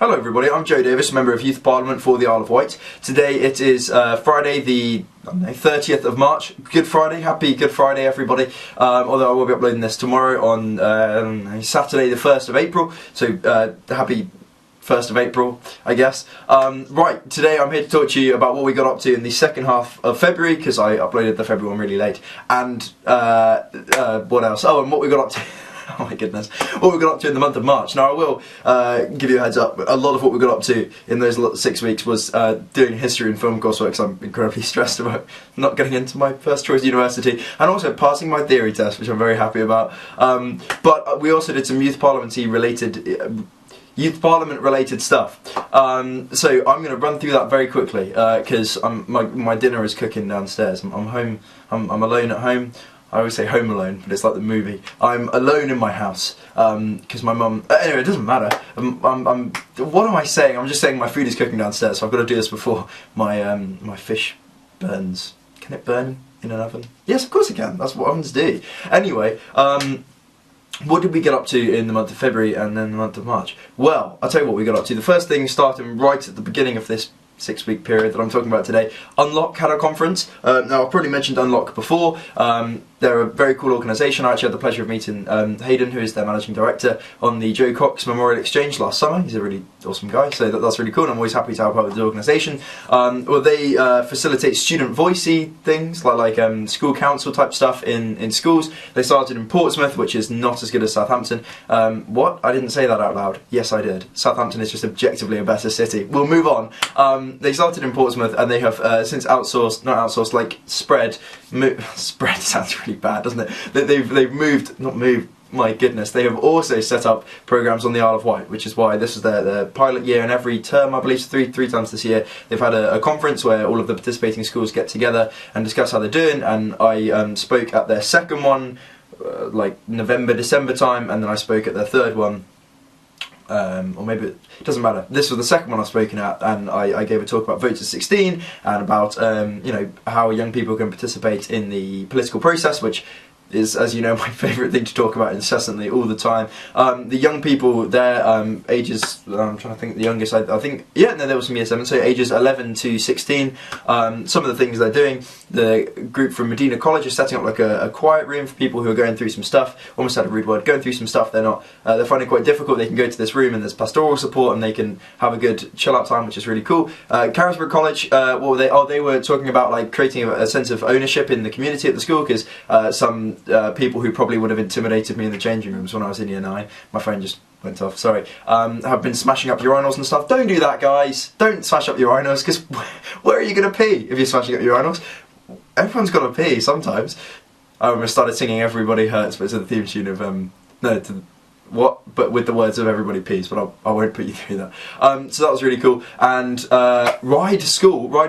Hello everybody, I'm Joe Davis, Member of Youth Parliament for the Isle of Wight. Today it is Friday the 30th of March. Good Friday, happy Good Friday everybody. Although I will be uploading this tomorrow on Saturday the 1st of April, so happy 1st of April, I guess. Right, today I'm here to talk to you about what we got up to in the second half of February, because I uploaded the February one really late, and what else? Oh, and what we got up to oh my goodness, what we got up to in the month of March. Now I will give you a heads up, a lot of what we got up to in those 6 weeks was doing history and film coursework, because I'm incredibly stressed about not getting into my first choice university, and also passing my theory test, which I'm very happy about. But we also did some youth parliament related stuff. So I'm going to run through that very quickly, because my dinner is cooking downstairs. I'm home, I'm alone at home. I always say home alone, but it's like the movie. I'm alone in my house, because my mum... Anyway, it doesn't matter. What am I saying? I'm just saying my food is cooking downstairs, so I've got to do this before my fish burns. Can it burn in an oven? Yes, of course it can. That's what ovens do. Anyway, what did we get up to in the month of February and then the month of March? Well, I'll tell you what we got up to. The first thing, starting right at the beginning of this 6-week period that I'm talking about today, Unloc had a conference. Now I've probably mentioned Unloc before. They're a very cool organisation. I actually had the pleasure of meeting Hayden, who is their managing director, on the Joe Cox Memorial Exchange last summer. He's a really awesome guy, so that's really cool, and I'm always happy to help out with the organisation. Well, they facilitate student voicey things, like school council type stuff in schools. They started in Portsmouth, which is not as good as Southampton. What? I didn't say that out loud. Yes, I did. Southampton is just objectively a better city. We'll move on. They started in Portsmouth, and they have since spread sounds really bad, doesn't it? They've moved, my goodness, they have also set up programmes on the Isle of Wight, which is why this is their pilot year, and every term, I believe three times this year, they've had a conference where all of the participating schools get together and discuss how they're doing, and I spoke at their second one, like November, December time, and then I spoke at their third one, or maybe it doesn't matter. This was the second one I've spoken at, and I gave a talk about Vote to 16 and about you know, how young people can participate in the political process, which is, as you know, my favourite thing to talk about incessantly all the time. The young people, their ages, I'm trying to think, the youngest, I think, yeah, no, there was some year 7, so ages 11 to 16. Some of the things they're doing, the group from Medina College is setting up like a quiet room for people who are going through some stuff, almost had a rude word, going through some stuff they're finding quite difficult. They can go to this room and there's pastoral support, and they can have a good chill out time, which is really cool. COURSEWORK College, they were talking about like creating a sense of ownership in the community at the school, because some people who probably would have intimidated me in the changing rooms when I was in year 9, my phone just went off, sorry, have been smashing up urinals and stuff. Don't do that, guys. Don't smash up urinals, because where are you going to pee if you're smashing up urinals? Everyone's got to pee sometimes. I almost started singing Everybody Hurts, but it's the theme tune of, but with the words of Everybody Pees, but I won't put you through that. So that was really cool. And Ride School were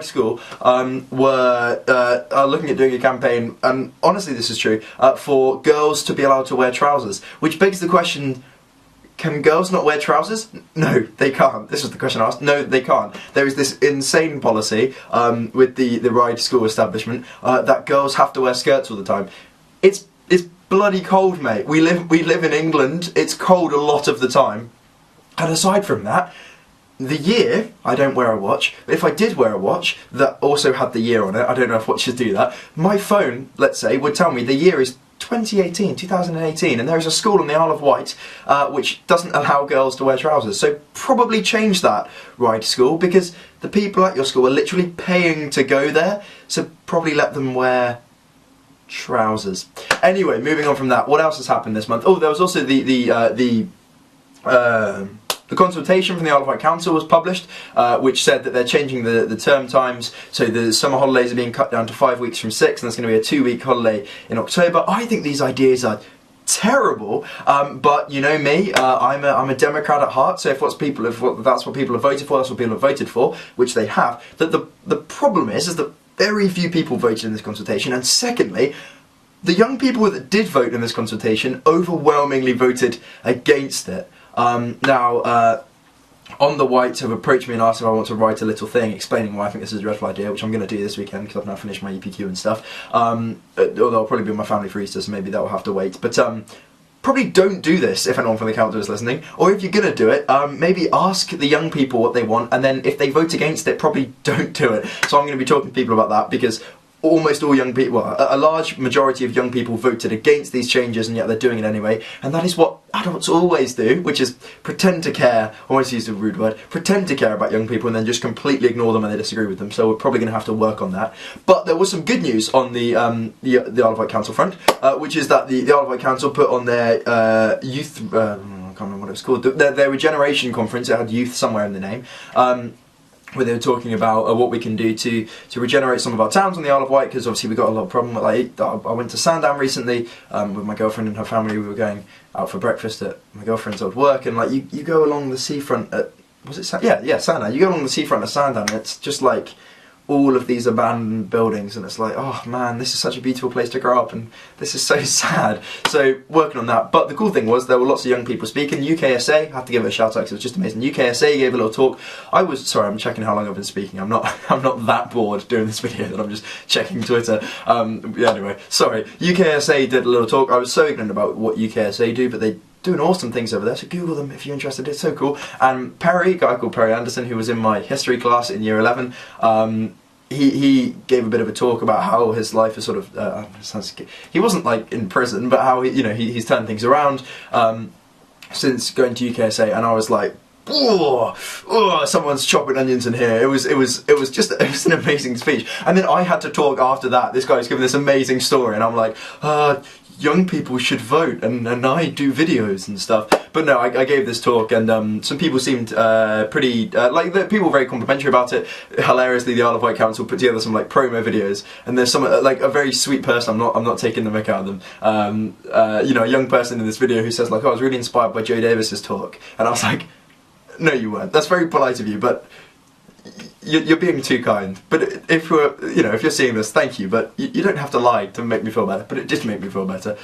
looking at doing a campaign, and honestly this is true, for girls to be allowed to wear trousers, which begs the question, can girls not wear trousers? No, they can't. This was the question I asked. No, they can't. There is this insane policy with the Ride School establishment that girls have to wear skirts all the time. It's bloody cold, mate. We live in England. It's cold a lot of the time. And aside from that, the year, I don't wear a watch, but if I did wear a watch that also had the year on it, I don't know if watches do that, my phone, let's say, would tell me the year is 2018, and there is a school on the Isle of Wight which doesn't allow girls to wear trousers. So probably change that, Ride School, because the people at your school are literally paying to go there, so probably let them wear trousers. Anyway, moving on from that, what else has happened this month? Oh, there was also the consultation from the Isle of Wight Council was published, which said that they're changing the term times, so the summer holidays are being cut down to 5 weeks from 6, and there's going to be a 2-week holiday in October. I think these ideas are terrible, but you know me, I'm a Democrat at heart, so if that's what people have voted for, that's what people have voted for, which they have. That the problem is that very few people voted in this consultation, and secondly, the young people that did vote in this consultation overwhelmingly voted against it. On the Wight have approached me and asked if I want to write a little thing explaining why I think this is a dreadful idea, which I'm going to do this weekend because I've now finished my EPQ and stuff. Although I'll probably be with my family for Easter, so maybe that will have to wait. But probably don't do this if anyone from the council is listening, or if you're going to do it, maybe ask the young people what they want, and then if they vote against it, probably don't do it. So I'm going to be talking to people about that, because almost all young people, well, a large majority of young people voted against these changes, and yet they're doing it anyway. And that is what adults always do, which is pretend to care. I always use a rude word. Pretend to care about young people and then just completely ignore them when they disagree with them. So we're probably going to have to work on that. But there was some good news on the Isle of Wight Council front, which is that the Isle of Wight Council put on their youth. I can't remember what it was called. Their Regeneration Conference. It had youth somewhere in the name. Where they were talking about what we can do to regenerate some of our towns on the Isle of Wight, because obviously we got a lot of problem. Like, I went to Sandown recently with my girlfriend and her family. We were going out for breakfast at my girlfriend's old work, and like you go along the seafront at, was it Sandown? You go along the seafront at Sandown, and it's just like all of these abandoned buildings, and it's like, oh man, this is such a beautiful place to grow up, and this is so sad. So working on that. But the cool thing was there were lots of young people speaking. UKSA, I have to give it a shout out because it was just amazing. UKSA gave a little talk. I'm checking how long I've been speaking. I'm not that bored doing this video that I'm just checking Twitter. Anyway, sorry. UKSA did a little talk. I was so ignorant about what UKSA do, but they doing awesome things over there, so Google them if you're interested. It's so cool. And Perry, a guy called Perry Anderson, who was in my history class in year 11, he gave a bit of a talk about how his life is sort of, he wasn't like in prison, but how he's turned things around since going to UKSA, and I was like, oh, someone's chopping onions in here. It was an amazing speech. And then I had to talk after that. This guy's giving this amazing story, and I'm like, young people should vote, and I do videos and stuff. But no, I gave this talk, and some people seemed pretty, people were very complimentary about it. Hilariously, the Isle of Wight Council put together some like promo videos, and there's some like a very sweet person. I'm not taking the mick out of them. A young person in this video who says like, oh, I was really inspired by Joe Davis's talk, and I was like, no, you weren't. That's very polite of you, but you're being too kind. But if you're seeing this, thank you. But you don't have to lie to make me feel better. But it did make me feel better.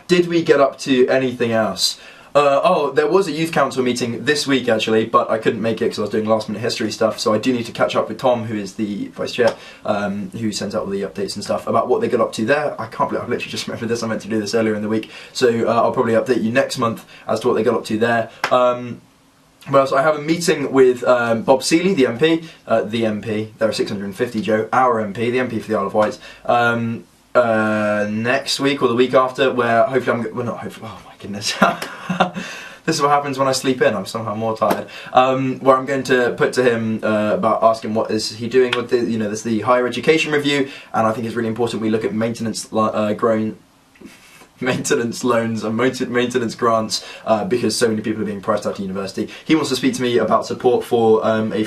Did we get up to anything else? There was a youth council meeting this week actually, but I couldn't make it because I was doing last minute history stuff. So I do need to catch up with Tom, who is the vice chair, who sends out all the updates and stuff about what they got up to there. I can't believe I've literally just remembered this. I meant to do this earlier in the week, so I'll probably update you next month as to what they got up to there. Well, so I have a meeting with Bob Seeley, the MP. The MP, there are 650, Joe, our MP, the MP for the Isle of Wight. Next week or the week after, where hopefully oh my goodness. This is what happens when I sleep in. I'm somehow more tired. Where I'm going to put to him about asking what is he doing with the, there's the higher education review, and I think it's really important we look at maintenance loans and maintenance grants because so many people are being priced out of university. He wants to speak to me about support for a a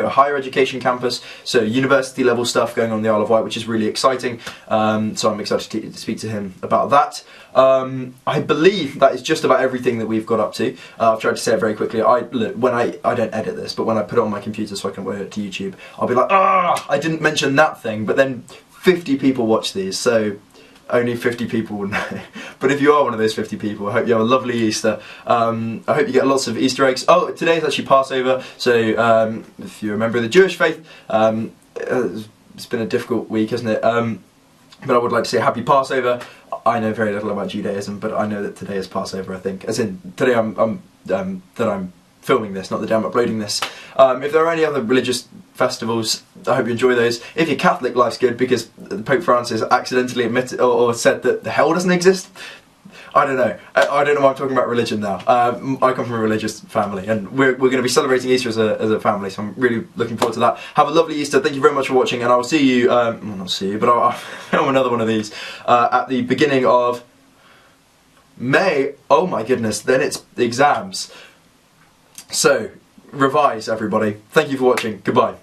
higher education campus, so university level stuff going on in the Isle of Wight, which is really exciting. So I'm excited to speak to him about that. I believe that is just about everything that we've got up to. I've tried to say it very quickly. I don't edit this, but when I put it on my computer so I can upload it to YouTube, I'll be like, I didn't mention that thing, but then 50 people watch these, so only 50 people will know. But if you are one of those 50 people, I hope you have a lovely Easter. I hope you get lots of Easter eggs. Oh, today is actually Passover, so if you're a member of the Jewish faith, it's been a difficult week, hasn't it? But I would like to say happy Passover. I know very little about Judaism, but I know that today is Passover, I think. As in, today I'm filming this, not the day I'm uploading this. If there are any other religious festivals, I hope you enjoy those. If you're Catholic, life's good, because Pope Francis accidentally admitted or said that the hell doesn't exist. I don't know. I don't know why I'm talking about religion now. I come from a religious family, and we're going to be celebrating Easter as a family, so I'm really looking forward to that. Have a lovely Easter. Thank you very much for watching, and I will see you, well, not see you, but I'll film another one of these at the beginning of May. Oh my goodness, then it's the exams. So, revise everybody. Thank you for watching. Goodbye.